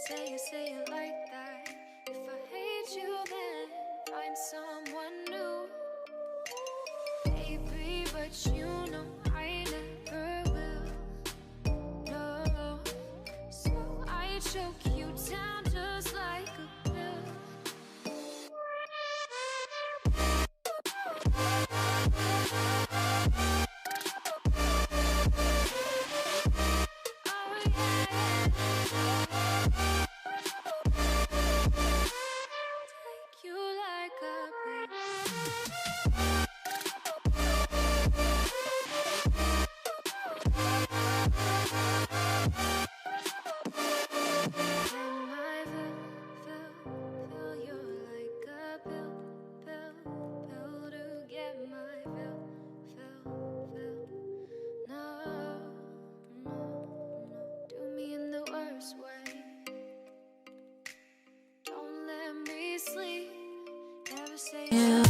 say it like that. If I hate you, then find someone new. Baby, but you know I never will. No, so I choke you down just like a pill. You like a fill you like a pill to get my fill. No, do me in the worst way. Don't let me sleep. Never say